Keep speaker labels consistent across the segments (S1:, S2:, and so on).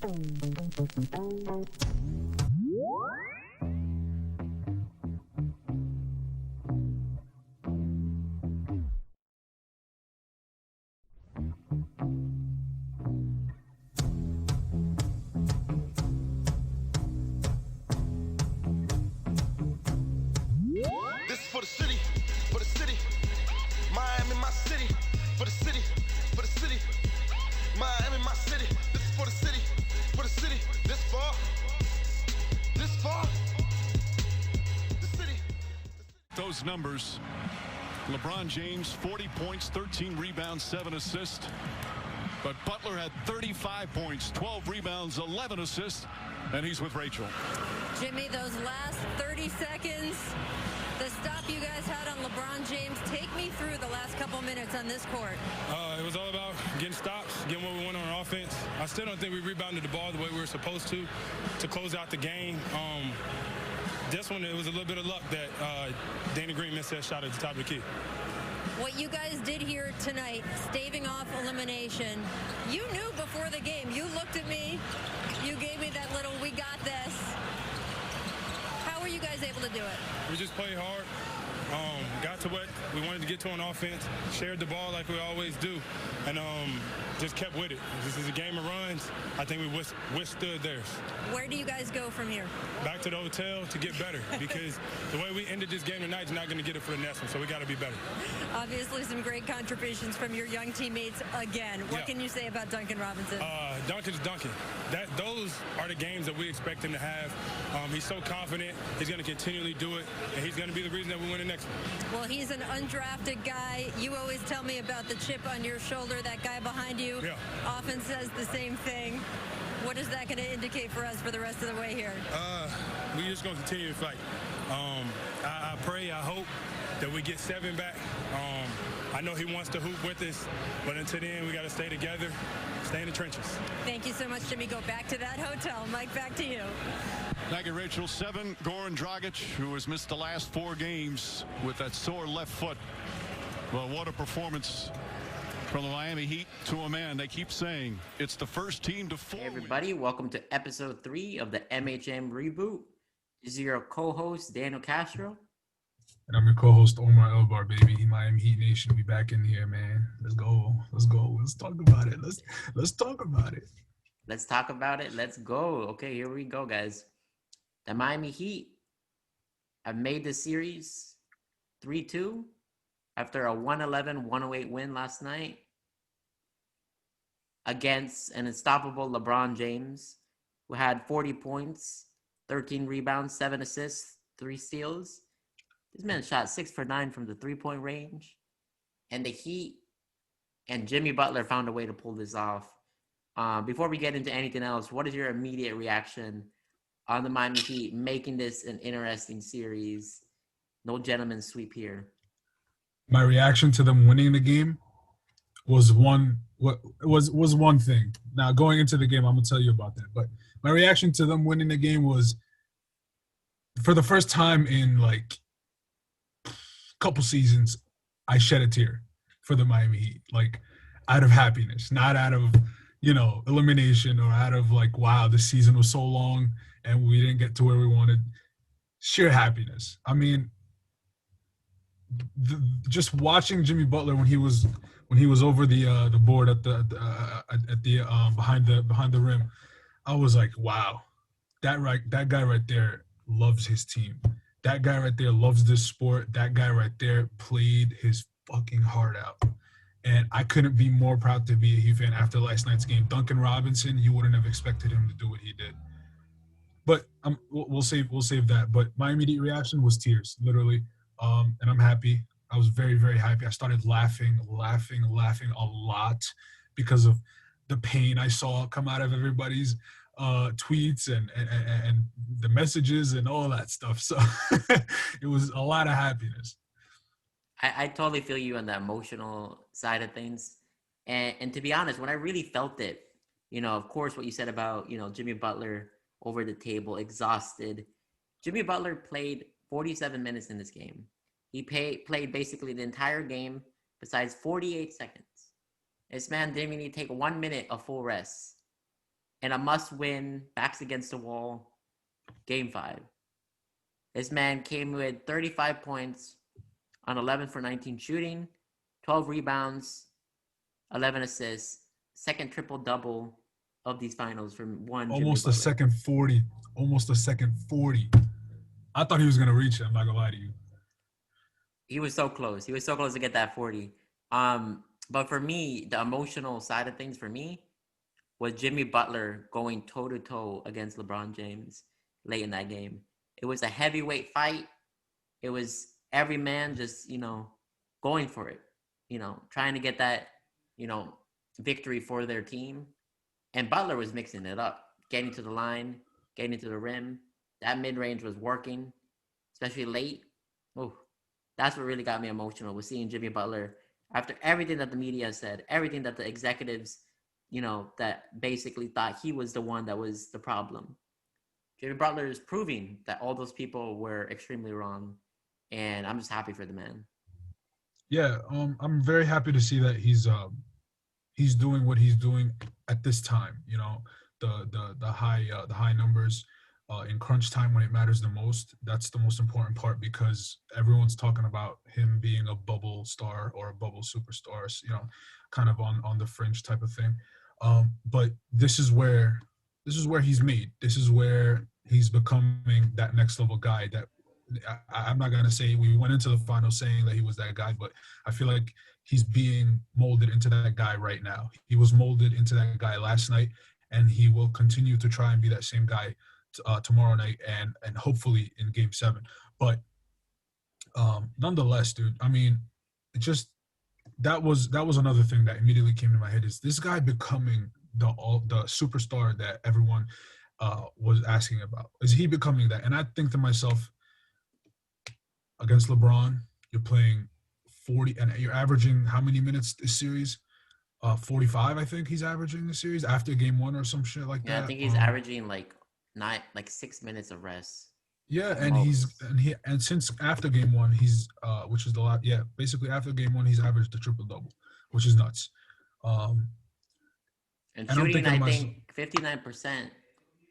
S1: This is for the city, for the city. Miami, my city, for the city, for the city. Miami, my city. This is for the city, for the city. This far, the city.
S2: Those numbers. LeBron James, 40 points, 13 rebounds, 7 assists. But Butler had 35 points, 12 rebounds, 11 assists, and he's with Rachel.
S3: Jimmy, those last 30 seconds, the stop you guys had on LeBron James, take me through the last couple minutes on this court.
S4: It was all about getting stops, getting what we want on offense. I still don't think we rebounded the ball the way we were supposed to close out the game. This one, it was a little bit of luck that Danny Green missed that shot at the top of the key.
S3: What you guys did here tonight, staving off elimination, you knew before the game. You looked at me, you gave me that little, we got this. How were you guys able to do it?
S4: We just played hard, got to what we wanted to get to on offense, shared the ball like we always do, and just kept with it. This is a game of runs. I think we withstood theirs.
S3: Where do you guys go from here?
S4: Back to the hotel to get better, because the way we ended this game tonight is not going to get it for the next one, so we got to be better.
S3: Obviously some great contributions from your young teammates again. What can you say about Duncan Robinson?
S4: Duncan's Duncan. Those are the games that we expect him to have. He's so confident. He's going to continually do it, and he's going to be the reason that we win the next one.
S3: Well, he's an undrafted guy. You always tell me about the chip on your shoulder. That guy behind you often says the same thing. What is that going to indicate for us for the rest of the way here?
S4: We're just going to continue to fight. I pray, I hope that we get 7 back. I know he wants to hoop with us, but until then, we got to stay together, stay in the trenches.
S3: Thank you so much, Jimmy. Go back to that hotel. Mike, back to you.
S2: Thank you, Rachel. 7, Goran Dragic, who has missed the last 4 games with that sore left foot. Well, what a performance from the Miami Heat to a man. They keep saying it's the first team to 4.
S5: Hey everybody, welcome to episode 3 of the MHM Reboot. This is your co-host, Daniel Castro.
S6: And I'm your co-host, Omar Elbar, baby. Miami Heat Nation, we back in here, man. Let's go. Let's go. Let's talk about it. Let's talk about it.
S5: Let's talk about it. Let's go. Okay, here we go, guys. The Miami Heat have made the series 3-2 after a 111-108 win last night against an unstoppable LeBron James, who had 40 points, 13 rebounds, 7 assists, 3 steals. This man shot 6 for 9 from the three-point range. And the Heat and Jimmy Butler found a way to pull this off. Before we get into anything else, what is your immediate reaction on the Miami Heat making this an interesting series? No gentleman's sweep here.
S6: My reaction to them winning the game was one thing. Now, going into the game, I'm going to tell you about that. But my reaction to them winning the game was, for the first time in like couple seasons, I shed a tear for the Miami Heat, like out of happiness, not out of, elimination or out of like, wow, this season was so long and we didn't get to where we wanted. Sheer happiness. I mean, just watching Jimmy Butler when he was over the board at the behind the rim, I was like, wow, that guy right there loves his team. That guy right there loves this sport. That guy right there played his fucking heart out. And I couldn't be more proud to be a Heat fan after last night's game. Duncan Robinson, you wouldn't have expected him to do what he did. But we'll save that. But my immediate reaction was tears, literally. And I'm happy. I was very, very happy. I started laughing a lot because of the pain I saw come out of everybody's tweets and the messages and all that stuff. So it was a lot of happiness.
S5: I totally feel you on the emotional side of things. And to be honest, when I really felt it, of course, what you said about, Jimmy Butler over the table, exhausted. Jimmy Butler played 47 minutes in this game. He played basically the entire game besides 48 seconds. This man didn't even need to take 1 minute of full rest. in a must-win, backs against the wall, Game 5. This man came with 35 points on 11 for 19 shooting, 12 rebounds, 11 assists, second triple-double of these finals from one Jimmy
S6: Almost
S5: Butler.
S6: a second 40. Almost a second 40. I thought he was going to reach it. I'm not going to lie to you.
S5: He was so close. He was so close to get that 40. But for me, the emotional side of things for me was Jimmy Butler going toe-to-toe against LeBron James late in that game. It was a heavyweight fight. It was every man just, going for it, trying to get that, victory for their team. And Butler was mixing it up, getting to the line, getting to the rim. That mid-range was working, especially late. Oh, that's what really got me emotional, was seeing Jimmy Butler, after everything that the media said, everything that the executives, that basically thought he was the one that was the problem. Jimmy Butler is proving that all those people were extremely wrong, and I'm just happy for the man.
S6: Yeah, I'm very happy to see that he's doing what he's doing at this time. The high numbers in crunch time when it matters the most. That's the most important part, because everyone's talking about him being a bubble star or a bubble superstar, kind of on the fringe type of thing. But this is where he's made. This is where he's becoming that next level guy that I'm not going to say we went into the final saying that he was that guy, but I feel like he's being molded into that guy right now. He was molded into that guy last night, and he will continue to try and be that same guy tomorrow night and hopefully in Game 7. But nonetheless, dude, I mean, it just that was another thing that immediately came to my head, is this guy becoming the superstar that everyone was asking about? Is he becoming that? And I think to myself, against LeBron, you're playing 40 and you're averaging how many minutes this series? 45, I think he's averaging this series after Game 1 or some shit like that.
S5: Yeah, I think he's averaging like 6 minutes of rest.
S6: Yeah, and since after Game 1, he's which is the lot. Yeah, basically after Game 1, he's averaged a triple double, which is nuts.
S5: And shooting, I think 59%,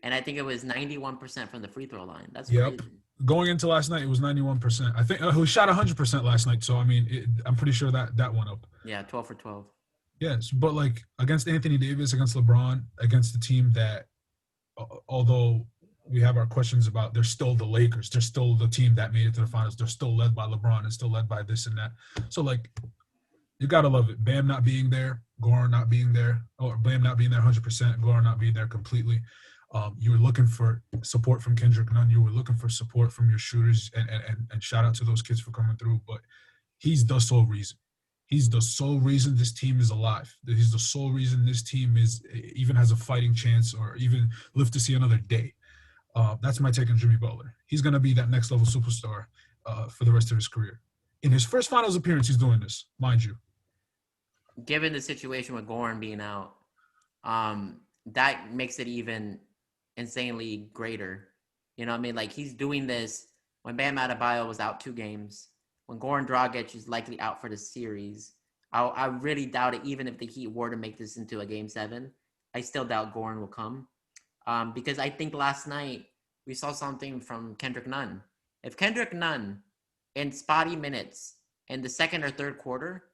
S5: and I think it was 91% from the free throw line. That's crazy.
S6: Going into last night, it was 91%. I think he shot 100% last night. So I mean, I'm pretty sure that went up.
S5: Yeah, 12 for 12.
S6: Yes, but like against Anthony Davis, against LeBron, against the team that, although we have our questions about, they're still the Lakers. They're still the team that made it to the finals. They're still led by LeBron and still led by this and that. So like, you gotta love it. Bam not being there, Goran not being there, or Bam not being there 100%, Goran not being there completely. You were looking for support from Kendrick Nunn. You were looking for support from your shooters, and shout out to those kids for coming through. But he's the sole reason. He's the sole reason this team is alive. He's the sole reason this team even has a fighting chance or even live to see another day. That's my take on Jimmy Butler. He's going to be that next level superstar for the rest of his career. In his first finals appearance, he's doing this, mind you.
S5: Given the situation with Goran being out, that makes it even insanely greater. You know what I mean? Like, he's doing this when Bam Adebayo was out 2 games, when Goran Dragic is likely out for the series. I really doubt it, even if the Heat were to make this into a Game 7. I still doubt Goran will come. Because I think last night we saw something from Kendrick Nunn. If Kendrick Nunn, in spotty minutes in the second or third quarter,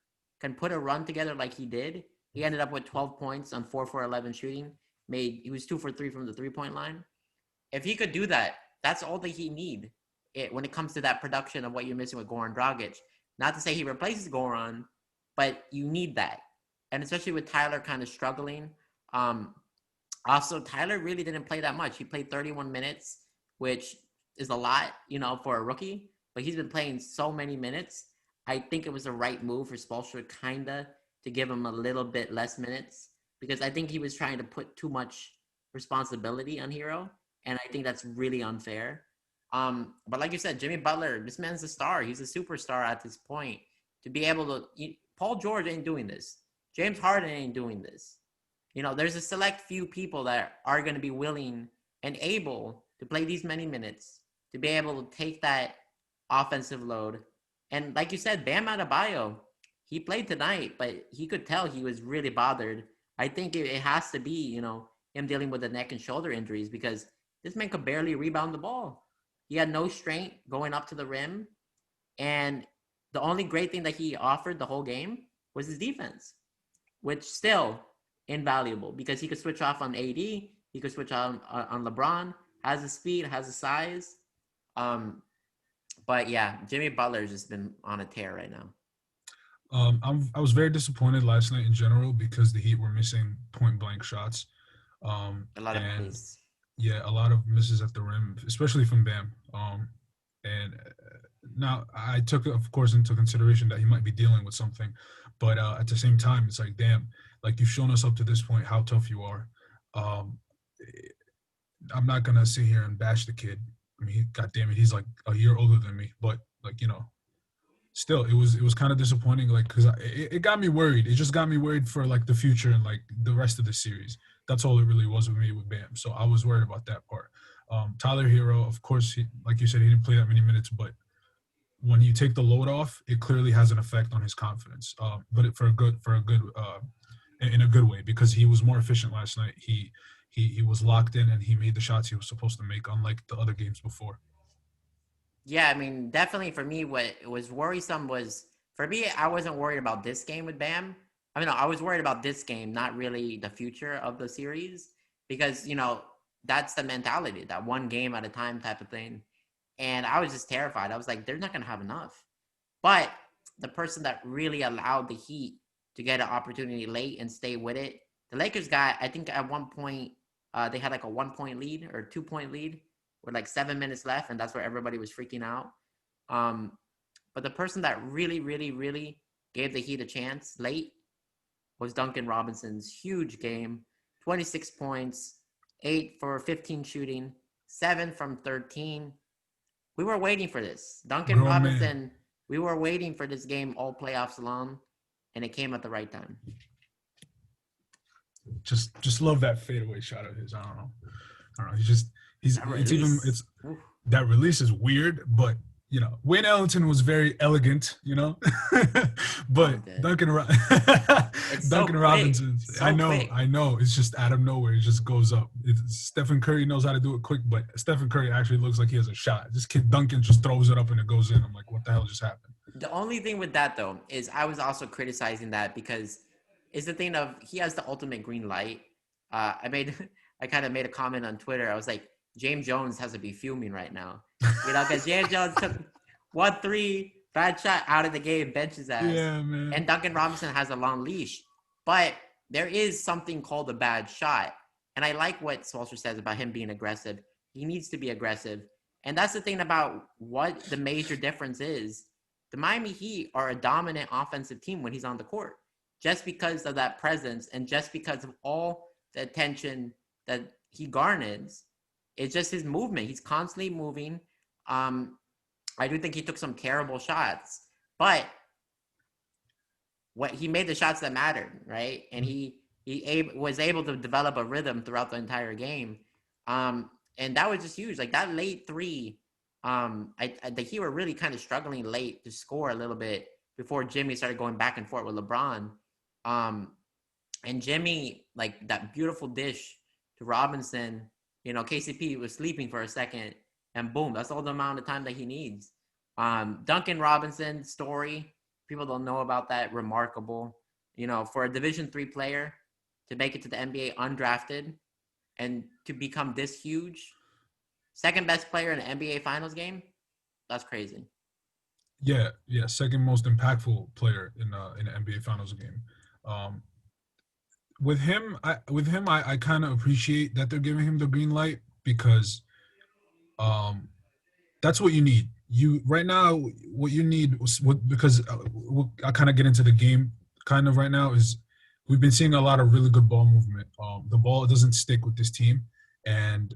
S5: can put a run together like he did, he ended up with 12 points on 4 for 11 shooting. He was 2 for 3 from the 3-point line. If he could do that, that's all that he need when it comes to that production of what you're missing with Goran Dragic. Not to say he replaces Goran, but you need that. And especially with Tyler kind of struggling. Also, Tyler really didn't play that much. He played 31 minutes, which is a lot, for a rookie. But he's been playing so many minutes. I think it was the right move for Spoelstra to give him a little bit less minutes, because I think he was trying to put too much responsibility on Hero, and I think that's really unfair. But like you said, Jimmy Butler, this man's a star. He's a superstar at this point. To be able to Paul George ain't doing this. James Harden ain't doing this. There's a select few people that are going to be willing and able to play these many minutes, to be able to take that offensive load. And like you said, Bam Adebayo, he played tonight, but he could tell he was really bothered. I think it has to be, him dealing with the neck and shoulder injuries because this man could barely rebound the ball. He had no strength going up to the rim. And the only great thing that he offered the whole game was his defense, which still invaluable because he could switch off on AD. He could switch on LeBron, has the speed, has the size. But yeah, Jimmy Butler's just been on a tear right now.
S6: I was very disappointed last night in general because the Heat were missing point blank shots.
S5: A lot of misses.
S6: Yeah, a lot of misses at the rim, especially from Bam. And now I took, of course, into consideration that he might be dealing with something, but at the same time, it's like, damn, like you've shown us up to this point how tough you are. I'm not gonna sit here and bash the kid. I mean, God damn it, he's like a year older than me, but like, you know, still, it was kind of disappointing, like, because it got me worried. It just got me worried for like the future and like the rest of the series. That's all it really was with me with Bam. So I was worried about that part. Tyler Hero, of course, he, like you said, he didn't play that many minutes, but when you take the load off, it clearly has an effect on his confidence. But in a good way, because he was more efficient last night. He was locked in and he made the shots he was supposed to make, unlike the other games before.
S5: Yeah, I mean, definitely for me, what was worrisome was, for me, I wasn't worried about this game with Bam. I mean, no, I was worried about this game, not really the future of the series, because, you know, that's the mentality, that one game at a time type of thing. And I was just terrified. I was like, they're not going to have enough. But the person that really allowed the Heat to get an opportunity late and stay with it, the Lakers got, I think at one point, they had like a 1-point lead or 2-point lead with like 7 minutes left, and that's where everybody was freaking out. But the person that really, really, really gave the Heat a chance late was Duncan Robinson's huge game. 26 points, 8 for 15 shooting, 7 from 13. We were waiting for this. Duncan Robinson, man. We were waiting for this game all playoffs long, and it came at the right time.
S6: Just love that fadeaway shot of his. I don't know. That release is weird, but you know, Wayne Ellington was very elegant, you know. But Duncan Robinson, so I know. It's just out of nowhere. It just goes up. Stephen Curry knows how to do it quick, but Stephen Curry actually looks like he has a shot. This kid Duncan just throws it up and it goes in. I'm like, what the hell just happened?
S5: The only thing with that though is I was also criticizing that because it's the thing of he has the ultimate green light. I kind of made a comment on Twitter. I was like, James Jones has to be fuming right now. You know, because James Jones took 1-3, bad shot out of the game, benches ass.
S6: Yeah, man.
S5: And Duncan Robinson has a long leash. But there is something called a bad shot. And I like what Swalcher says about him being aggressive. He needs to be aggressive. And that's the thing about what the major difference is. The Miami Heat are a dominant offensive team when he's on the court. Just because of that presence and just because of all the attention that he garners. It's just his movement. He's constantly moving. I do think he took some terrible shots, but he made the shots that mattered, right? And he was able to develop a rhythm throughout the entire game. And that was just huge. Like that late three, the Heat were really kind of struggling late to score a little bit before Jimmy started going back and forth with LeBron. And Jimmy, like that beautiful dish to Robinson, you know, KCP was sleeping for a second, and boom, that's all the amount of time that he needs. Duncan Robinson's story, people don't know about that. Remarkable. You know, for a Division III player to make it to the NBA undrafted and to become this huge, second best player in an NBA Finals game, that's crazy.
S6: Yeah, second most impactful player in an NBA Finals game. With him, I kind of appreciate that they're giving him the green light because that's what you need. Right now, what you need because I kind of get into the game kind of right now is we've been seeing a lot of really good ball movement. The ball doesn't stick with this team, and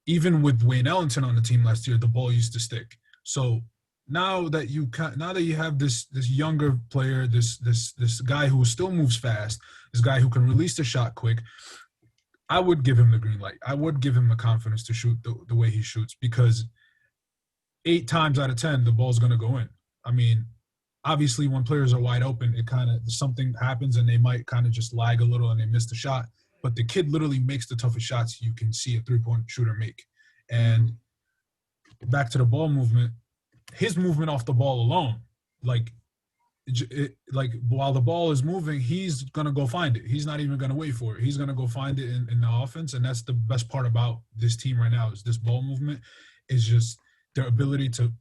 S6: even with Wayne Ellington on the team last year, the ball used to stick. So now that you have this younger player, this guy who still moves fast, this guy who can release the shot quick, I would give him the green light. I would give him the confidence to shoot the way he shoots because 8 times out of 10 the ball's going to go in. I mean, obviously when players are wide open, it kind of something happens and they might kind of just lag a little and they miss the shot. but the kid literally makes the toughest shots you can see a three-point shooter make. And back to the ball movement, his movement off the ball alone, like while the ball is moving, he's going to go find it. He's not even going to wait for it. He's going to go find it in the offense. And that's the best part about this team right now is this ball movement is just their ability to,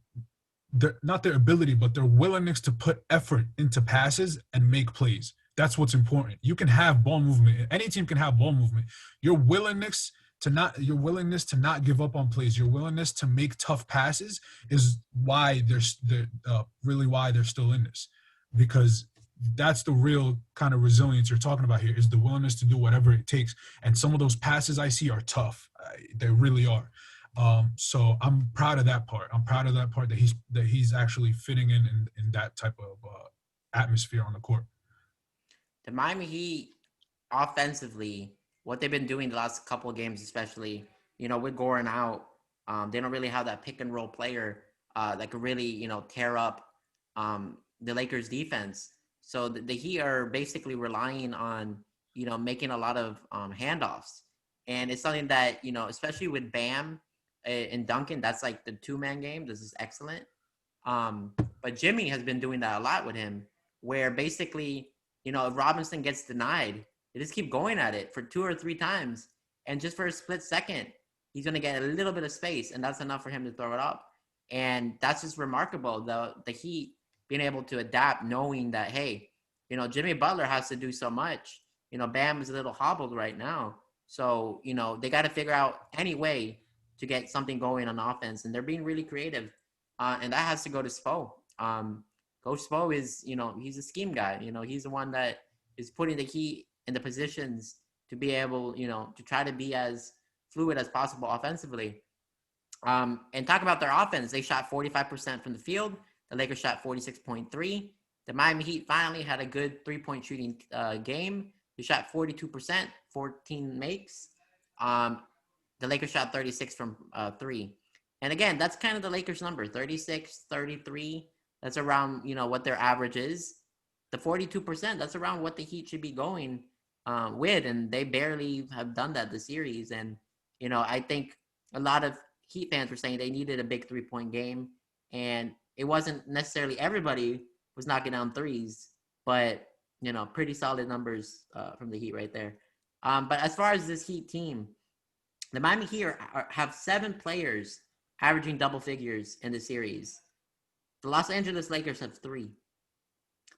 S6: not their ability, but their willingness to put effort into passes and make plays. That's what's important. You can have ball movement. Any team can have ball movement. Your willingness to not give up on plays, your willingness to make tough passes is why they're really why they're still in this, because that's the real kind of resilience you're talking about here, is the willingness to do whatever it takes. And some of those passes I see are tough. They really are. So I'm proud of that part. I'm proud of that part that he's actually fitting in that type of atmosphere on the court.
S5: The Miami Heat offensively, what they've been doing the last couple of games, especially, with Goran out, they don't really have that pick and roll player that could really, tear up the Lakers defense. So the Heat are basically relying on, making a lot of handoffs. And it's something that, especially with Bam and Duncan, that's like the two-man game. This is excellent. But Jimmy has been doing that a lot with him, where basically, if Robinson gets denied, they just keep going at it for 2 or 3 times. And just for a split second, he's going to get a little bit of space, and that's enough for him to throw it up. And that's just remarkable, the Heat being able to adapt, knowing that, hey, Jimmy Butler has to do so much. Bam is a little hobbled right now. So, they got to figure out any way to get something going on offense. And they're being really creative. And that has to go to Spo. Coach Spo is, he's a scheme guy. He's the one that is putting the Heat in the positions to be able, to try to be as fluid as possible offensively. And talk about their offense. They shot 45% from the field. The Lakers shot 46.3%. The Miami Heat finally had a good three-point shooting game. They shot 42%, 14 makes. The Lakers shot 36 from 3. And again, that's kind of the Lakers number, 36, 33. That's around, what their average is. The 42%, that's around what the Heat should be going with. And they barely have done that this series. And, I think a lot of Heat fans were saying they needed a big three-point game. And it wasn't necessarily everybody was knocking down threes, but, pretty solid numbers from the Heat right there. But as far as this Heat team, the Miami Heat have 7 players averaging double figures in the series. The Los Angeles Lakers have 3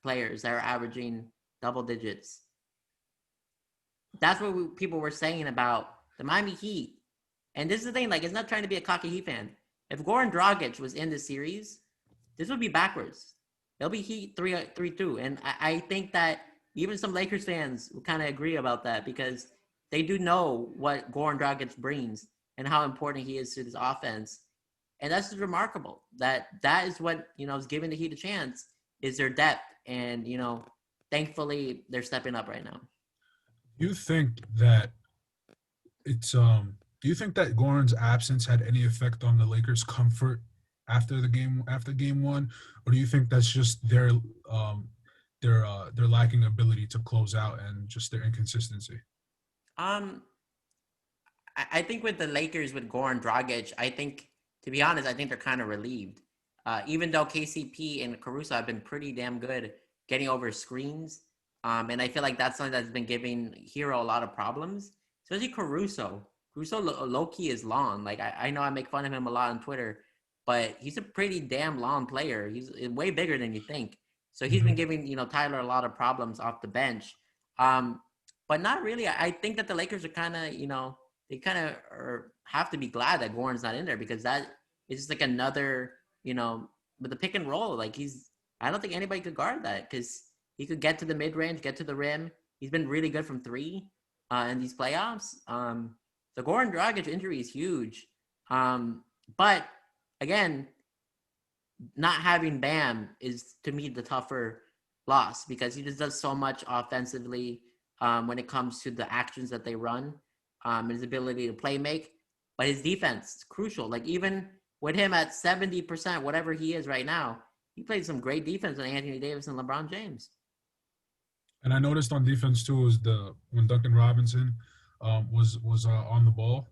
S5: players that are averaging double digits. That's what people were saying about the Miami Heat. And this is the thing, it's not trying to be a cocky Heat fan. If Goran Dragic was in this series, this would be backwards. It'll be Heat 3-2. And I think that even some Lakers fans will kind of agree about that, because they do know what Goran Dragic brings and how important he is to this offense. And that's just remarkable. That is what, is giving the Heat a chance, is their depth. And, thankfully they're stepping up right now.
S6: You think that do you think that Goran's absence had any effect on the Lakers' comfort after game 1? Or do you think that's just their lacking ability to close out and just their inconsistency?
S5: I think with the Lakers, with Goran Dragic, to be honest, I think they're kind of relieved. Even though KCP and Caruso have been pretty damn good getting over screens. And I feel like that's something that's been giving Hero a lot of problems, especially Caruso. Caruso low-key is long. I know I make fun of him a lot on Twitter, but he's a pretty damn long player. He's way bigger than you think. So he's been giving, Tyler a lot of problems off the bench. But not really. I think that the Lakers are kind of, they kind of have to be glad that Goran's not in there, because that is just another, with the pick and roll. I don't think anybody could guard that, because he could get to the mid-range, get to the rim. He's been really good from 3 in these playoffs. The Goran Dragic injury is huge. But again, not having Bam is, to me, the tougher loss, because he just does so much offensively when it comes to the actions that they run, his ability to play make. But his defense is crucial. Even with him at 70%, whatever he is right now, he played some great defense on Anthony Davis and LeBron James.
S6: And I noticed on defense too, when Duncan Robinson was on the ball,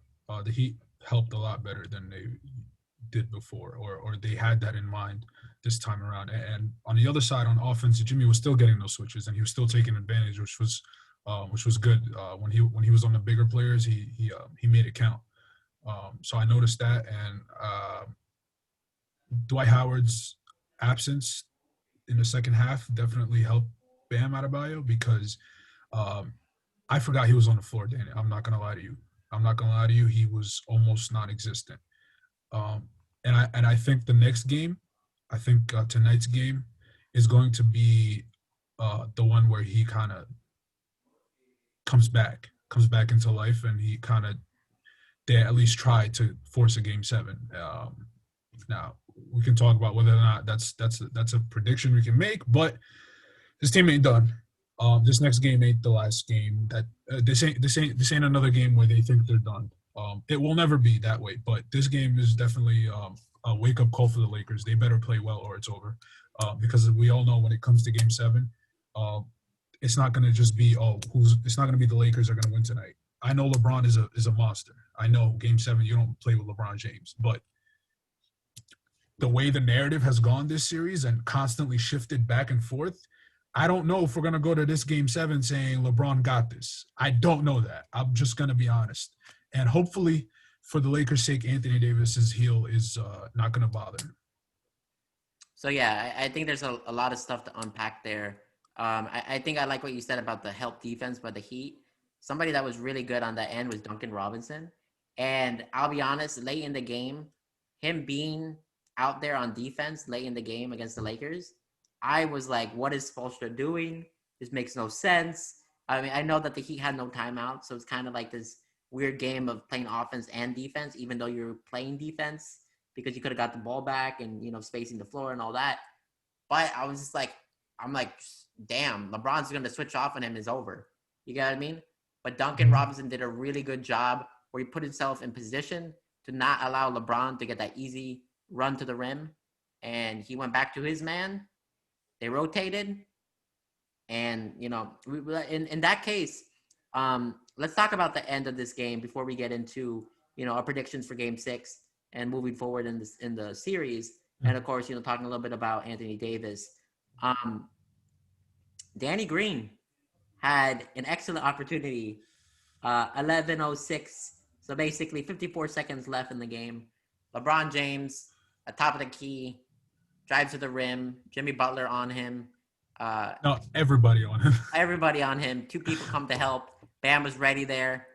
S6: the Heat helped a lot better than they did before, or they had that in mind this time around. And on the other side, on offense, Jimmy was still getting those switches, and he was still taking advantage, which was good. When he was on the bigger players, he made it count. So I noticed that, and Dwight Howard's absence in the second half definitely helped Bam Adebayo, because I forgot he was on the floor, Danny. I'm not gonna lie to you. He was almost non-existent. And I think the next game, tonight's game is going to be the one where he kind of comes back into life, and they at least try to force a game 7. Now we can talk about whether or not that's a prediction we can make, but this team ain't done. This next game ain't the last game. This ain't another game where they think they're done. It will never be that way, but this game is definitely a wake-up call for the Lakers. They better play well or it's over, because we all know when it comes to Game 7, it's not going to just be it's not going to be the Lakers are going to win tonight. I know LeBron is a monster. I know Game 7 you don't play with LeBron James, but the way the narrative has gone this series and constantly shifted back and forth, I don't know if we're going to go to this Game 7 saying LeBron got this. I don't know that. I'm just going to be honest. And hopefully, for the Lakers' sake, Anthony Davis's heel is not going to bother him.
S5: So, yeah, I think there's a lot of stuff to unpack there. I think I like what you said about the help defense by the Heat. Somebody that was really good on that end was Duncan Robinson. And I'll be honest, late in the game, him being out there on defense late in the game against the Lakers, I was like, what is Spoelstra doing? This makes no sense. I mean, I know that the Heat had no timeout, so it's kind of like this weird game of playing offense and defense, even though you're playing defense, because you could have got the ball back and, spacing the floor and all that. But I was just like, damn, LeBron's going to switch off on him, is over. You get what I mean? But Duncan Robinson did a really good job where he put himself in position to not allow LeBron to get that easy run to the rim. And he went back to his man. They rotated. And, in that case, let's talk about the end of this game before we get into, our predictions for Game 6 and moving forward in the series. And, of course, talking a little bit about Anthony Davis. Danny Green had an excellent opportunity, 11:06. So basically 54 seconds left in the game. LeBron James, at top of the key, drives to the rim. Jimmy Butler on him.
S6: No, everybody on him.
S5: Everybody on him. 2 people come to help. Bam was ready there.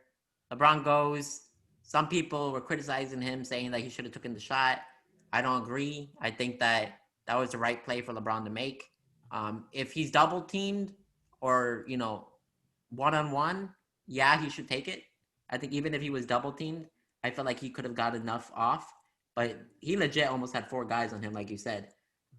S5: LeBron goes. Some people were criticizing him, saying that he should have taken the shot. I don't agree. I think that was the right play for LeBron to make. If he's double teamed or, one-on-one, yeah, he should take it. I think even if he was double teamed, I feel like he could have got enough off. But he legit almost had 4 guys on him, like you said.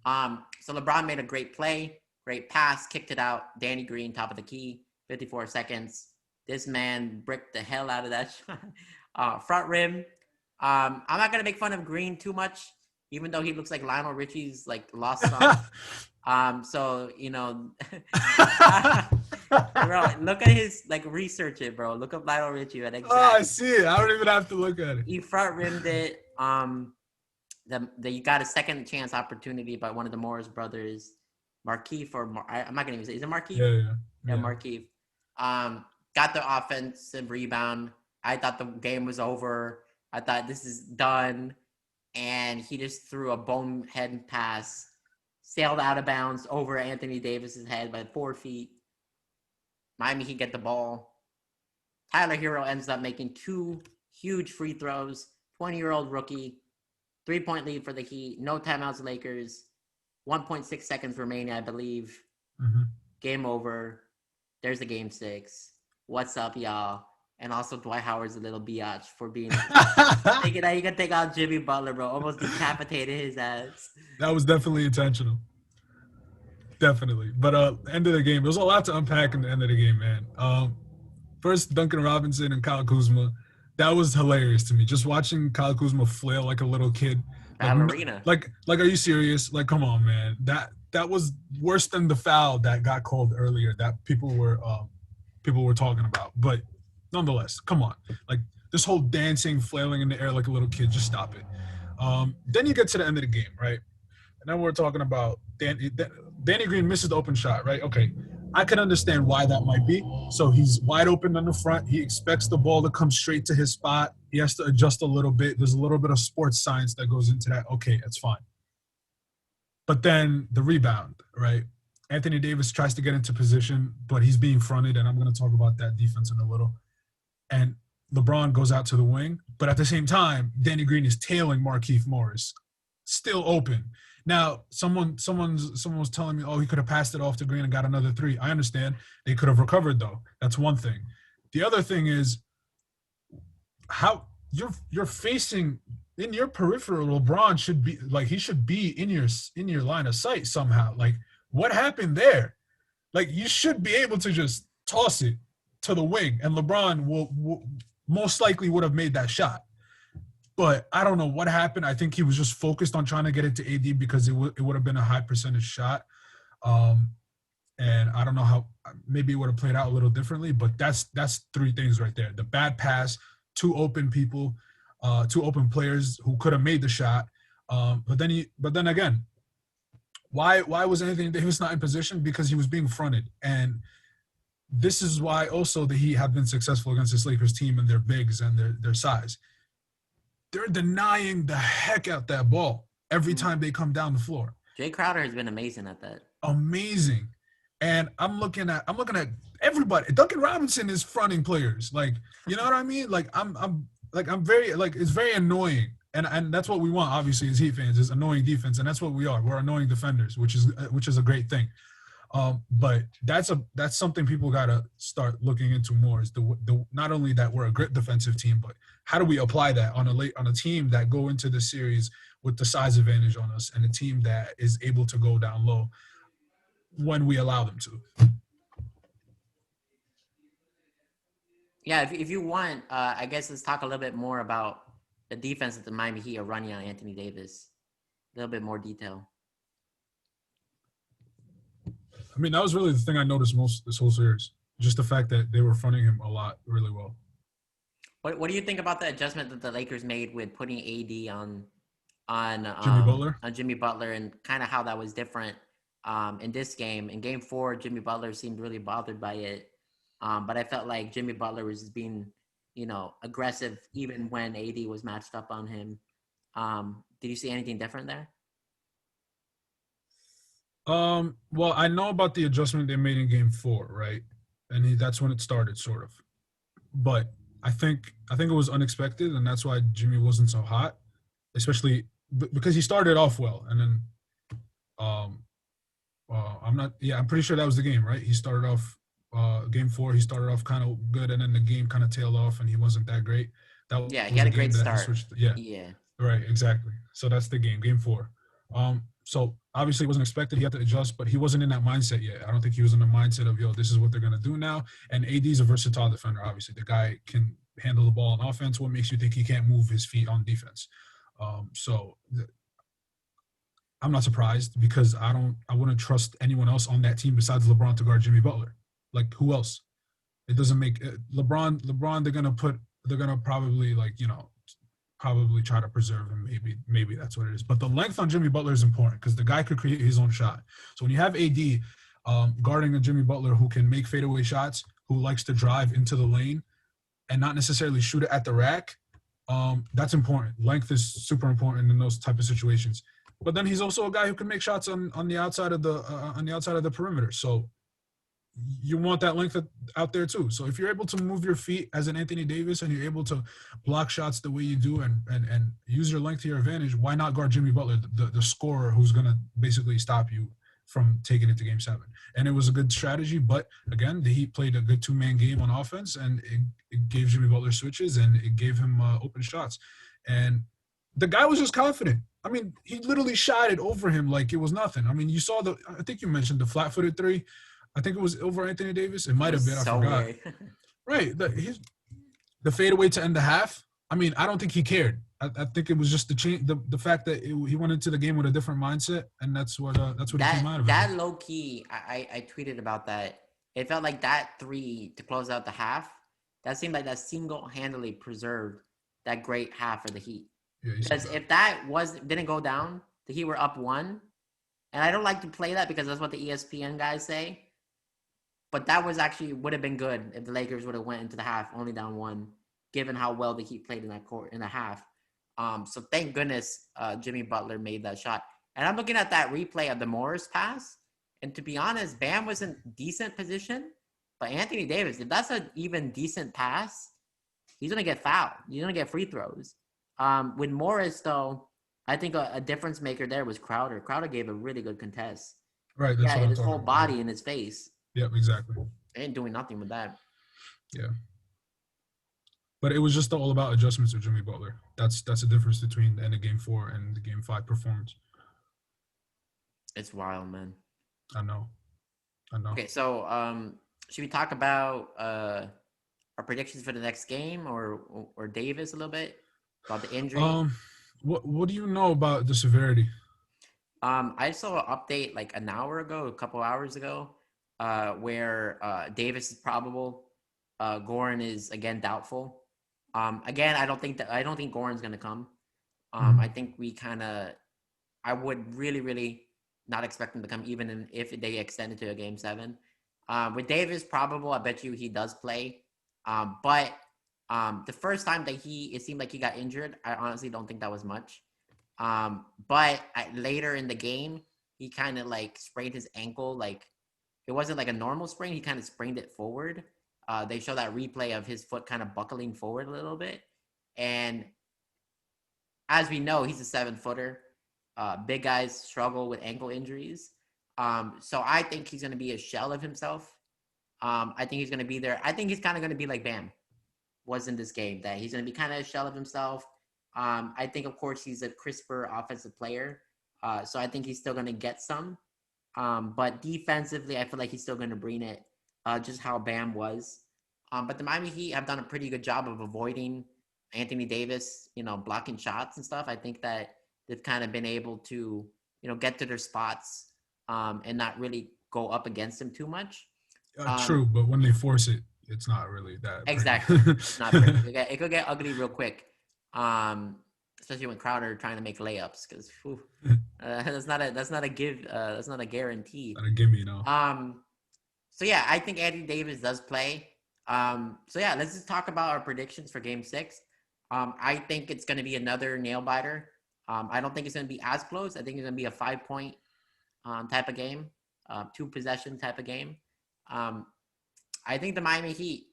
S5: So LeBron made a great play, great pass, kicked it out. Danny Green, top of the key, 54 seconds. This man bricked the hell out of that shot. Front rim. I'm not going to make fun of Green too much, even though he looks like Lionel Richie's lost son. So, bro, look at his, research it, bro. Look up Lionel Richie. At exact.
S6: Oh, I see it. I don't even have to look at it.
S5: He front rimmed it. You got a second chance opportunity by one of the Morris brothers, Markeith, I'm not gonna even say. Is it Markeith? Yeah, Markeith. Got the offensive rebound. I thought the game was over. I thought this is done, and he just threw a bonehead pass, sailed out of bounds over Anthony Davis's head by 4 feet. Miami Heat get the ball. Tyler Hero ends up making 2 huge free throws. 20-year-old rookie. 3-point lead for the Heat. No timeouts, Lakers. 1.6 seconds remaining, I believe.
S6: Mm-hmm.
S5: Game over. There's the Game 6. What's up, y'all? And also Dwight Howard's a little biatch for being thinking that you can take out Jimmy Butler, bro. Almost decapitated his ass.
S6: That was definitely intentional. Definitely. But end of the game, there was a lot to unpack in the end of the game, man. First, Duncan Robinson and Kyle Kuzma. That was hilarious to me. Just watching Kyle Kuzma flail like a little kid.
S5: Ballerina.
S6: Like, are you serious? Like, come on, man. That was worse than the foul that got called earlier that people were talking about. But nonetheless, come on. Like, this whole dancing, flailing in the air like a little kid, just stop it. Then you get to the end of the game, right? And then we're talking about Danny Green misses the open shot, right? Okay, I can understand why that might be. So he's wide open on the front. He expects the ball to come straight to his spot. He has to adjust a little bit. There's a little bit of sports science that goes into that. Okay, that's fine. But then the rebound, right? Anthony Davis tries to get into position, but he's being fronted, and I'm going to talk about that defense in a little. And LeBron goes out to the wing, but at the same time, Danny Green is tailing Markieff Morris, still open. Now, someone was telling me, oh, he could have passed it off to Green and got another three. I understand. They could have recovered, though. That's one thing. The other thing is how you're facing in your peripheral. LeBron should be like, he should be in your line of sight somehow. Like, what happened there? Like, you should be able to just toss it to the wing, and LeBron will most likely would have made that shot. But I don't know what happened. I think he was just focused on trying to get it to AD because it would have been a high percentage shot. And I don't know how, maybe it would have played out a little differently, but that's three things right there. The bad pass, two open people, two open players who could have made the shot. But then again, why was Anthony Davis not in position? Because he was being fronted. And this is why also the Heat have been successful against this Lakers team and their bigs and their size. They're denying the heck out that ball every time they come down the floor.
S5: Jay Crowder has been amazing at that.
S6: Amazing. And I'm looking at everybody. Duncan Robinson is fronting players. Like, you know what I mean? Like, I'm very, like, it's very annoying. And that's what we want, obviously, as Heat fans, is annoying defense. And that's what we are. We're annoying defenders, which is a great thing. But that's something people gotta start looking into more. Is the not only that we're a great defensive team, but how do we apply that on a team that go into the series with the size advantage on us, and a team that is able to go down low when we allow them to.
S5: Yeah, if you want, I guess let's talk a little bit more about the defense that the Miami Heat are running on Anthony Davis. A little bit more detail.
S6: I mean, that was really the thing I noticed most this whole series. Just the fact that they were fronting him a lot really well.
S5: What do you think about the adjustment that the Lakers made with putting AD on Jimmy Butler, and kind of how that was different in this game? In Game 4, Jimmy Butler seemed really bothered by it, but I felt like Jimmy Butler was just being, aggressive even when AD was matched up on him. Did you see anything different there?
S6: Well, I know about the adjustment they made in Game 4, right? And that's when it started, sort of. But I think it was unexpected, and that's why Jimmy wasn't so hot, especially because he started off well, and then I'm pretty sure that was the game, right? He started off Game 4. He started off kind of good, and then the game kind of tailed off, and he wasn't that great. He
S5: had a great start.
S6: Yeah, right, exactly. So that's the Game 4. So obviously it wasn't expected. He had to adjust, but he wasn't in that mindset yet. I don't think he was in the mindset of, this is what they're going to do now. And AD's a versatile defender, obviously. The guy can handle the ball on offense. What makes you think he can't move his feet on defense? I'm not surprised, because I wouldn't trust anyone else on that team besides LeBron to guard Jimmy Butler. Like, who else? It doesn't make LeBron, they're going to probably probably try to preserve him. Maybe that's what it is. But the length on Jimmy Butler is important, because the guy could create his own shot. So when you have AD guarding a Jimmy Butler who can make fadeaway shots, who likes to drive into the lane and not necessarily shoot it at the rack, that's important. Length is super important in those type of situations. But then he's also a guy who can make shots on the outside of the perimeter. So you want that length out there too. So if you're able to move your feet as an Anthony Davis, and you're able to block shots the way you do, and use your length to your advantage, why not guard Jimmy Butler, the scorer who's going to basically stop you from taking it to Game 7? And it was a good strategy, but again, the Heat played a good two-man game on offense, and it gave Jimmy Butler switches, and it gave him open shots. And the guy was just confident. I mean, he literally shot it over him like it was nothing. I mean, you saw I think you mentioned the flat-footed three. I think it was over Anthony Davis. It might have been. I forgot. Right. The fadeaway to end the half. I mean, I don't think he cared. I think it was just the fact that he went into the game with a different mindset, and that's what he came out of it.
S5: That low key, I tweeted about that. It felt like that three to close out the half that seemed like that single-handedly preserved that great half for the Heat.
S6: Yeah,
S5: Because if that didn't go down, the Heat were up 1. And I don't like to play that because that's what the ESPN guys say. But that would have been good if the Lakers would have went into the half only down 1, given how well the Heat played in the half. So thank goodness Jimmy Butler made that shot. And I'm looking at that replay of the Morris pass. And to be honest, Bam was in decent position. But Anthony Davis, if that's an even decent pass, he's going to get fouled. He's going to get free throws. With Morris, though, I think a difference maker there was Crowder. Crowder gave a really good contest.
S6: Right. That's what I'm
S5: his
S6: talking
S5: whole
S6: about.
S5: body in his face.
S6: Yep, exactly.
S5: They ain't doing nothing with that.
S6: Yeah. But it was just all about adjustments of Jimmy Butler. That's the difference between the end of Game 4 and the Game 5 performance.
S5: It's wild, man.
S6: I know.
S5: Okay, so should we talk about our predictions for the next game or Davis a little bit about the injury?
S6: What do you know about the severity?
S5: I saw an update like an hour ago, a couple hours ago, where Davis is probable. Goran is again doubtful. Again, I don't think Goran's gonna come. I think I would really not expect him to come, even if they extend it to a Game 7. With Davis probable, I bet you he does play. But the first time that it seemed like he got injured, I honestly don't think that was much. But later in the game, he kind of like sprained his ankle. Like it wasn't like a normal sprain. He kind of sprained it forward. They show that replay of his foot kind of buckling forward a little bit. And as we know, he's a 7-footer. Big guys struggle with ankle injuries. So I think he's going to be a shell of himself. I think he's going to be there. I think he's kind of going to be like Bam was in this game, that he's going to be kind of a shell of himself. I think, of course, he's a crisper offensive player. So I think he's still going to get some. But defensively, I feel like he's still going to bring it, just how Bam was. But the Miami Heat have done a pretty good job of avoiding Anthony Davis, blocking shots and stuff. I think that they've kind of been able to, get to their spots and not really go up against him too much.
S6: True, but when they force it, it's not really that.
S5: Exactly. It's not pretty. It could get ugly real quick, especially when Crowder trying to make layups, because that's not a give. That's not a guarantee.
S6: Not a gimme, no.
S5: So yeah, I think Anthony Davis does play. So yeah, let's just talk about our predictions for Game 6. I think it's going to be another nail biter. I don't think it's going to be as close. I think it's going to be a 5-point type of game, 2-possession type of game. I think the Miami Heat,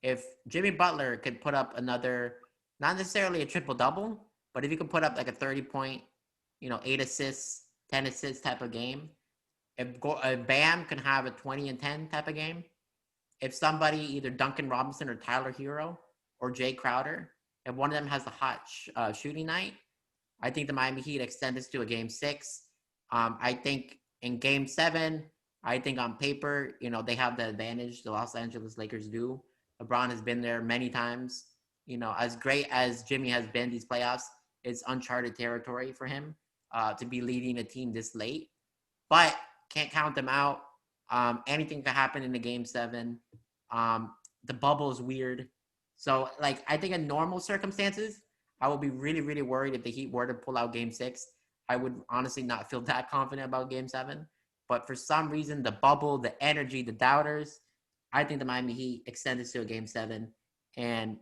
S5: if Jimmy Butler could put up another, not necessarily a triple-double, but if he could put up like a 30-point, 8 assists, 10 assists type of game, if Bam can have a 20 and 10 type of game, if somebody, either Duncan Robinson or Tyler Hero or Jay Crowder, if one of them has the hot shooting night, I think the Miami Heat extend this to a Game 6. I think in Game 7, I think on paper, they have the advantage. The Los Angeles Lakers do. LeBron has been there many times. As great as Jimmy has been these playoffs, it's uncharted territory for him to be leading a team this late. But can't count them out. Anything could happen in the Game 7. The bubble is weird. So, I think in normal circumstances, I would be really, really worried if the Heat were to pull out Game 6. I would honestly not feel that confident about Game 7. But for some reason, the bubble, the energy, the doubters, I think the Miami Heat extend this to a Game 7. And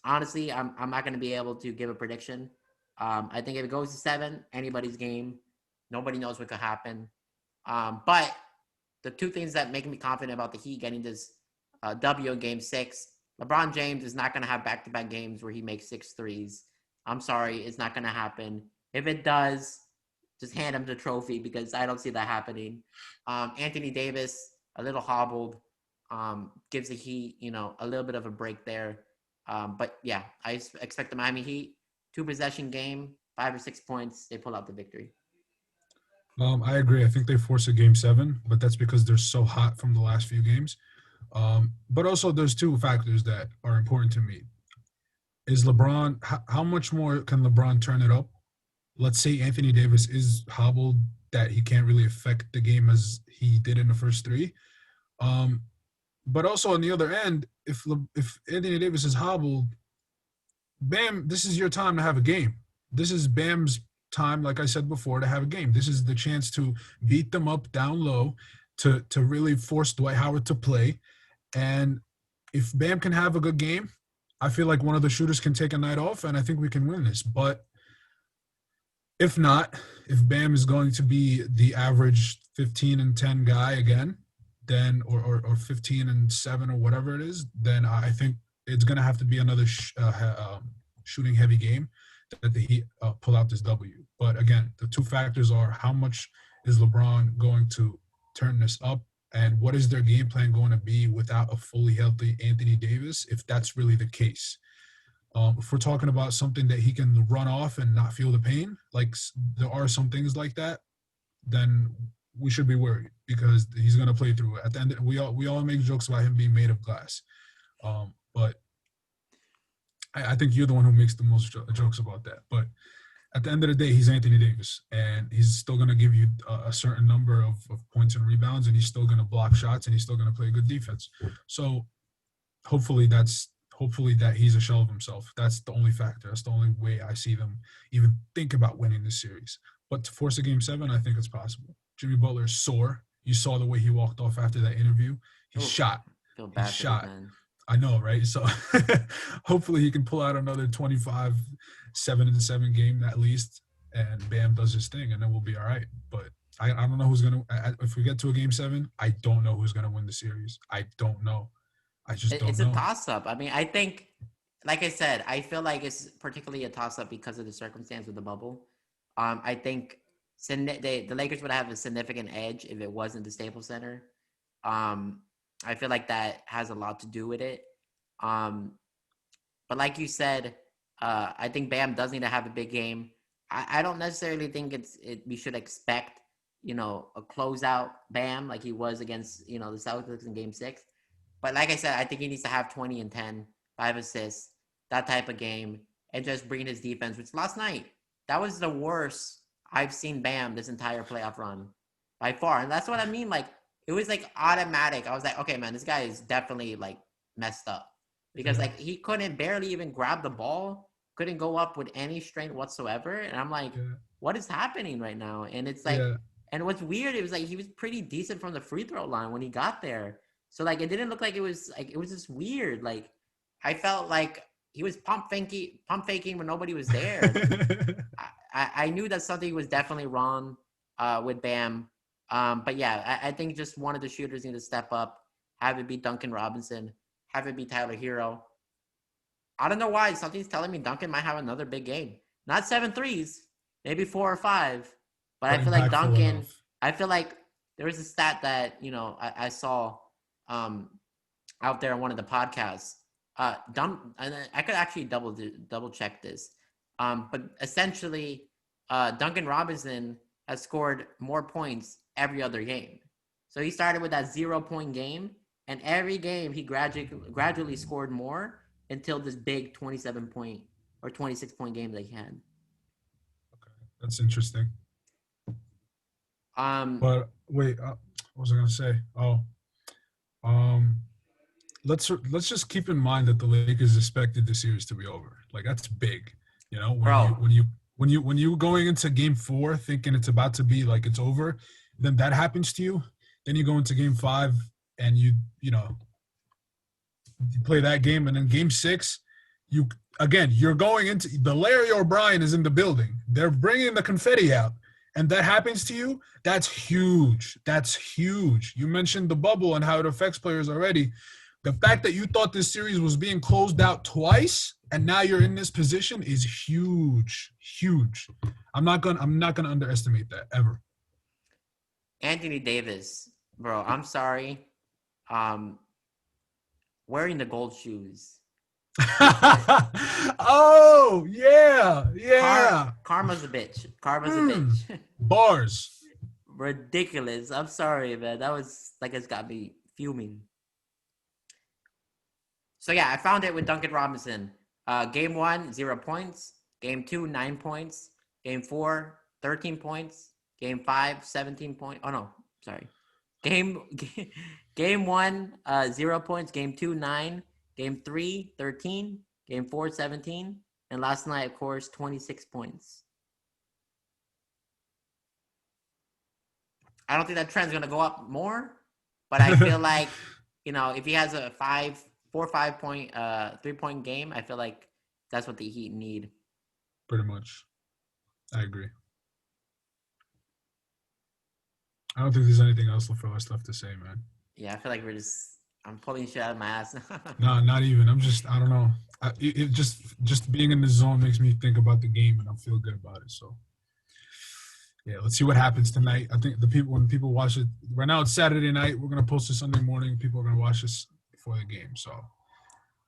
S5: honestly, I'm not going to be able to give a prediction. I think if it goes to 7, anybody's game. Nobody knows what could happen. But the two things that make me confident about the Heat getting this W in Game 6, LeBron James is not going to have back-to-back games where he makes 6 threes. I'm sorry, it's not going to happen. If it does, just hand him the trophy, because I don't see that happening. Anthony Davis, a little hobbled, gives the Heat, a little bit of a break there. But yeah, I expect the Miami Heat, 2-possession game, 5 or 6 points, they pull out the victory.
S6: I agree. I think they force a Game 7, but that's because they're so hot from the last few games. But also there's 2 factors that are important to me. Is LeBron, how much more can LeBron turn it up? Let's say Anthony Davis is hobbled, that he can't really affect the game as he did in the first 3. But also on the other end, if Anthony Davis is hobbled, Bam, this is your time to have a game. This is Bam's time, like I said before, to have a game. This is the chance to beat them up down low, to really force Dwight Howard to play. And if Bam can have a good game, I feel like one of the shooters can take a night off, and I think we can win this. But if not, if Bam is going to be the average 15 and 10 guy again, then or 15 and 7 or whatever it is, then I think it's going to have to be another shooting heavy game that the Heat pull out this W. But again, the two factors are how much is LeBron going to turn this up, and what is their game plan going to be without a fully healthy Anthony Davis, if that's really the case. If we're talking about something that he can run off and not feel the pain, like there are some things like that, then we should be worried because he's going to play through it. At the end, we all make jokes about him being made of glass. But I think you're the one who makes the most jokes about that. But at the end of the day, he's Anthony Davis, and he's still going to give you a certain number of points and rebounds, and he's still going to block shots, and he's still going to play good defense. So hopefully that he's a shell of himself. That's the only factor. That's the only way I see them even think about winning this series. But to force a Game 7, I think it's possible. Jimmy Butler is sore. You saw the way he walked off after that interview. He's shot.
S5: Feel bad
S6: He's
S5: for
S6: shot.
S5: him, man.
S6: I know, right? So hopefully he can pull out another 25, 7-7 game at least, and Bam does his thing, and then we'll be all right. But I don't know who's going to – if we get to a Game 7, I don't know who's going to win the series. I don't know. I just don't know.
S5: It's a toss-up. I mean, I think, like I said, I feel like it's particularly a toss-up because of the circumstance with the bubble. I think the Lakers would have a significant edge if it wasn't the Staples Center. I feel like that has a lot to do with it. But like you said, I think Bam does need to have a big game. I don't necessarily think we should expect, a closeout Bam like he was against, the Celtics in Game 6. But like I said, I think he needs to have 20 and 10, 5 assists, that type of game, and just bring his defense, which last night, that was the worst I've seen Bam this entire playoff run by far. And that's what I mean. Like, it was like automatic. I was like, okay, man, this guy is definitely like messed up because like he couldn't barely even grab the ball, couldn't go up with any strength whatsoever. And I'm like, what is happening right now? And it's like, and what's weird, it was like he was pretty decent from the free throw line when he got there. So like it didn't look like it was just weird. Like I felt like he was pump faking when nobody was there. I knew that something was definitely wrong with Bam. But yeah, I think just one of the shooters need to step up, have it be Duncan Robinson, have it be Tyler Hero. I don't know why. Something's telling me Duncan might have another big game. Not 7 threes, maybe 4 or 5. But I feel like Duncan, I feel like there was a stat that, I saw out there on one of the podcasts. And I could actually double check this. But essentially, Duncan Robinson has scored more points every other game. So he started with that 0-point game, and every game he gradually scored more until this big 27-point or 26-point game that he had.
S6: Okay, that's interesting. But wait, what was I gonna say? Let's just keep in mind that the Lakers expected the series to be over. Like that's big, when you going into Game 4 thinking it's about to be like it's over, then that happens to you. Then you go into Game 5 and you play that game, and then Game 6, you're going into the Larry O'Brien is in the building. They're bringing the confetti out, and that happens to you. That's huge. That's huge. You mentioned the bubble and how it affects players already. The fact that you thought this series was being closed out twice and now you're in this position is huge, huge. I'm not gonna underestimate that ever.
S5: Anthony Davis, bro, I'm sorry. Wearing the gold shoes.
S6: Oh, yeah.
S5: Karma's a bitch. Karma's a bitch.
S6: Bars.
S5: Ridiculous. I'm sorry, man. That was like it's got me fuming. So yeah, I found it with Duncan Robinson. Game 1, 0 points. Game 2, 9 points. Game 4, 13 points. Game 5, 17 points. Oh no, sorry. Game 1, 0 points. Game 2, 9. Game 3, 13. Game 4, 17. And last night, of course, 26 points. I don't think that trend's going to go up more, but I feel like, if he has a 4 or 5 point, 3-point game, I feel like that's what the Heat need.
S6: Pretty much. I agree. I don't think there's anything else for us left to say, man.
S5: Yeah, I feel like I'm pulling shit out of my ass.
S6: No, not even. I don't know. It just being in the zone makes me think about the game, and I feel good about it. So, yeah, let's see what happens tonight. I think when people watch it, right now it's Saturday night. We're going to post it Sunday morning. People are going to watch this before the game. So,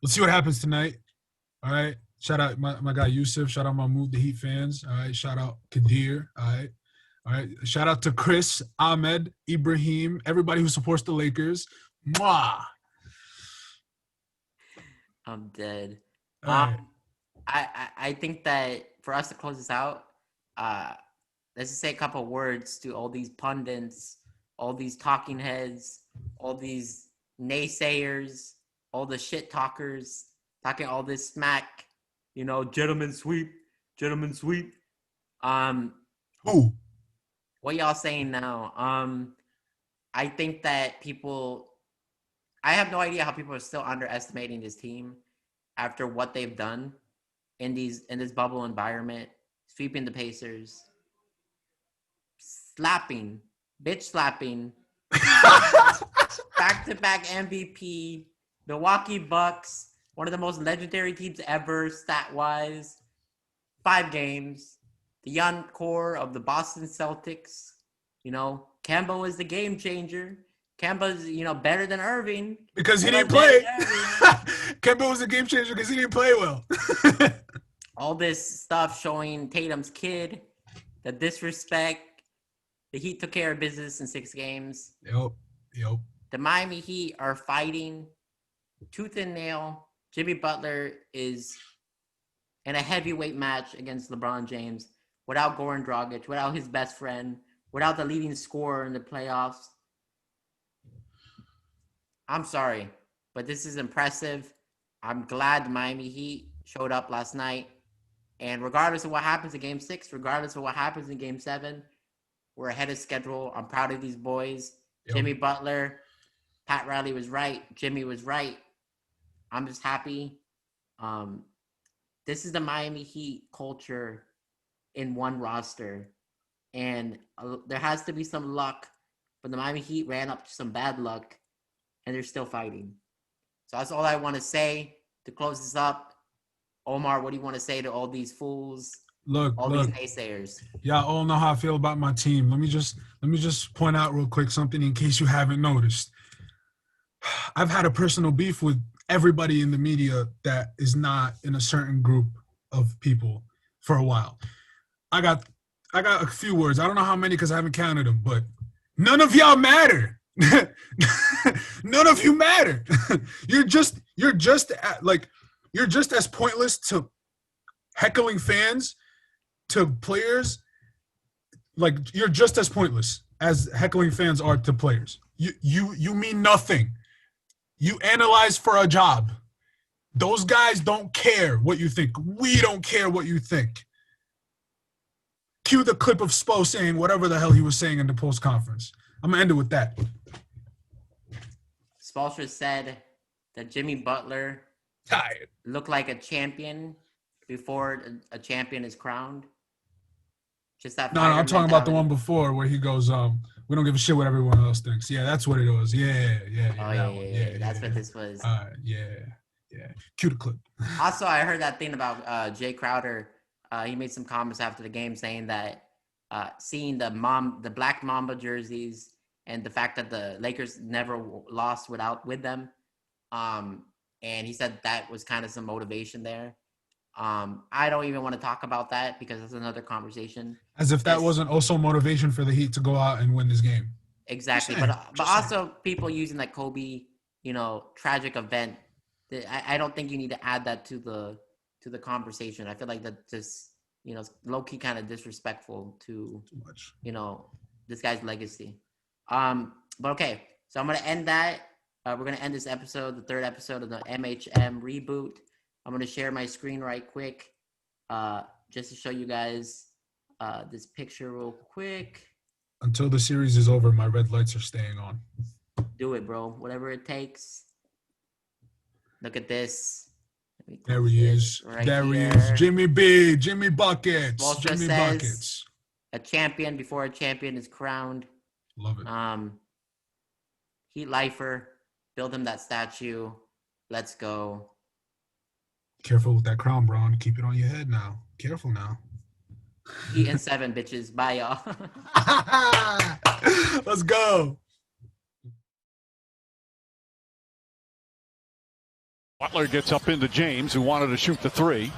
S6: let's see what happens tonight. All right. Shout out my guy Yusuf. Shout out Mahmoud, the Heat fans. All right. Shout out Kadir. All right. All right. Shout out to Chris, Ahmed, Ibrahim, everybody who supports the Lakers. Mwah.
S5: I'm dead.
S6: All right.
S5: I think that for us to close this out, let's just say a couple of words to all these pundits, all these talking heads, all these naysayers, all the shit talkers, talking all this smack, gentlemen sweep.
S6: Who?
S5: What y'all saying now? I think that I have no idea how people are still underestimating this team after what they've done in this bubble environment, sweeping the Pacers, bitch slapping, back-to-back MVP, Milwaukee Bucks, one of the most legendary teams ever stat-wise, 5 games, the young core of the Boston Celtics, Kemba is the game changer. Kemba's, better than Irving.
S6: Because he didn't play. Kemba was a game changer because he didn't play well.
S5: All this stuff showing Tatum's kid, the disrespect. The Heat took care of business in 6 games.
S6: Yep.
S5: The Miami Heat are fighting tooth and nail. Jimmy Butler is in a heavyweight match against LeBron James without Goran Dragic, without his best friend, without the leading scorer in the playoffs. I'm sorry, but this is impressive. I'm glad the Miami Heat showed up last night. And regardless of what happens in Game 6, regardless of what happens in Game 7, we're ahead of schedule. I'm proud of these boys. Yep. Jimmy Butler, Pat Riley was right. Jimmy was right. I'm just happy. This is the Miami Heat culture in one roster. And there has to be some luck, but the Miami Heat ran up to some bad luck, and they're still fighting. So that's all I want to say to close this up. Omar, what do you want to say to all these fools? These naysayers?
S6: Y'all all know how I feel about my team. Let me just point out real quick something in case you haven't noticed. I've had a personal beef with everybody in the media that is not in a certain group of people for a while. I got a few words. I don't know how many because I haven't counted them, but none of y'all matter. None of you matter. You're just as pointless to heckling fans, to players. Like, you're just as pointless as heckling fans are to players. You mean nothing. You analyze for a job. Those guys don't care what you think. We don't care what you think. Cue the clip of Spo saying whatever the hell he was saying in the post conference. I'm gonna end it with that.
S5: Spoelstra said that Jimmy Butler looked like a champion before a champion is crowned. Just that.
S6: No, I'm talking about the one before where he goes, "We don't give a shit what everyone else thinks." Yeah, that's what it was. Yeah.
S5: That's what this was.
S6: Yeah. Cue the clip.
S5: Also, I heard that thing about Jay Crowder. He made some comments after the game saying that seeing the Black Mamba jerseys and the fact that the Lakers never lost with them, and he said that was kind of some motivation there. I don't even want to talk about that because that's another conversation.
S6: As if that wasn't also motivation for the Heat to go out and win this game.
S5: Exactly, but also people using that Kobe, tragic event. I don't think you need to add that to the conversation. I feel like that just low key kind of disrespectful to this guy's legacy. But okay, so I'm gonna end that. we're going to end this episode, the third episode of the MHM reboot. I'm going to share my screen right quick just to show you guys this picture real quick.
S6: Until the series is over, my red lights are staying on.
S5: Do it, bro. Whatever it takes. Look at this.
S6: There he is.
S5: Right
S6: there
S5: here.
S6: he is. Jimmy B. Jimmy Buckets.
S5: Walter
S6: Jimmy
S5: says,
S6: Buckets.
S5: A champion before a champion is crowned.
S6: Love it.
S5: Heat Lifer. Build him that statue. Let's go.
S6: Careful with that crown, Braun. Keep it on your head now. Careful now.
S5: Heat and 7, bitches. Bye, y'all.
S6: Let's go.
S2: Butler gets up into James, who wanted to shoot the three.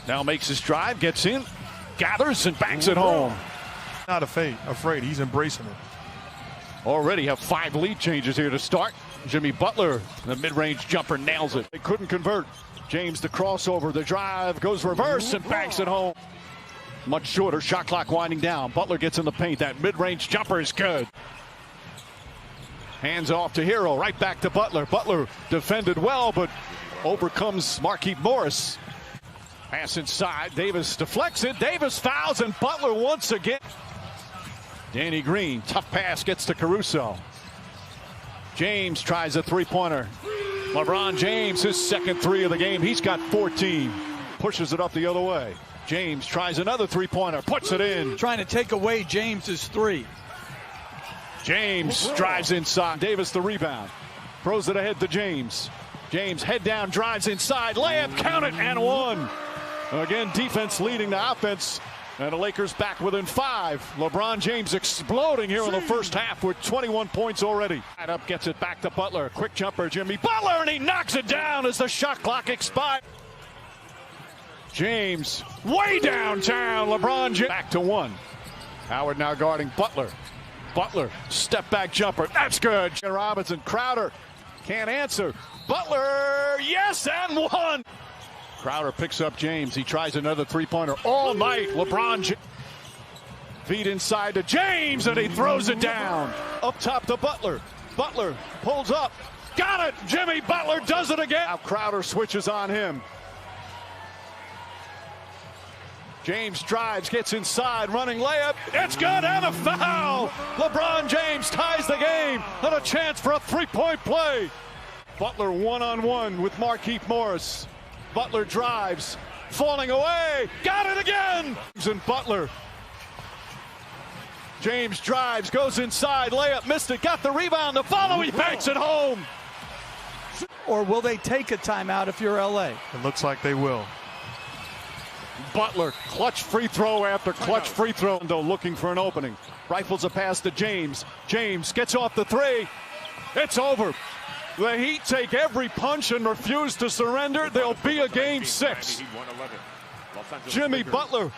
S2: Now makes his drive, gets in, gathers, and banks it home.
S7: Not afraid. He's embracing it.
S2: Already have 5 lead changes here to start. Jimmy Butler, the mid-range jumper, nails it. They couldn't convert. James, the crossover, the drive, goes reverse and banks it home. Much shorter, shot clock winding down. Butler gets in the paint. That mid-range jumper is good. Hands off to Hero, right back to Butler. Butler defended well, but overcomes Markieff Morris. Pass inside, Davis deflects it. Davis fouls, and Butler once again. Danny Green, tough pass, gets to Caruso. James tries a three-pointer. LeBron James, his second 3 of the game. He's got 14. Pushes it up the other way. James tries another three-pointer, puts it in.
S8: Trying to take away James's 3.
S2: James drives inside. Davis the rebound. Throws it ahead to James. James head down, drives inside. Layup, count it, and 1. Again, defense leading the offense. And the Lakers back within 5. LeBron James exploding here in the first half with 21 points already. Right up, gets it back to Butler. Quick jumper, Jimmy Butler, and he knocks it down as the shot clock expires. James way downtown. LeBron James back to 1. Howard now guarding Butler. Butler, step back jumper. That's good. Robinson, Crowder can't answer. Butler, yes, and 1. Crowder picks up James. He tries another three-pointer all night. LeBron James. Feed inside to James, and he throws it down. Up top to Butler. Butler pulls up. Got it. Jimmy Butler does it again. Now Crowder switches on him. James drives, gets inside, running layup. It's good, and a foul. LeBron James ties the game, and a chance for a three-point play. Butler one-on-one with Markieff Morris. Butler drives, falling away, got it again! And Butler. James drives, goes inside, layup, missed it, got the rebound, the follow, he banks it home!
S8: Or will they take a timeout if you're LA?
S7: It looks like they will.
S2: Butler, clutch free throw after clutch free throw, though looking for an opening. Rifles a pass to James. James gets off the 3. It's over. The Heat take every punch and refuse to surrender. There'll be a game 6. Jimmy Butler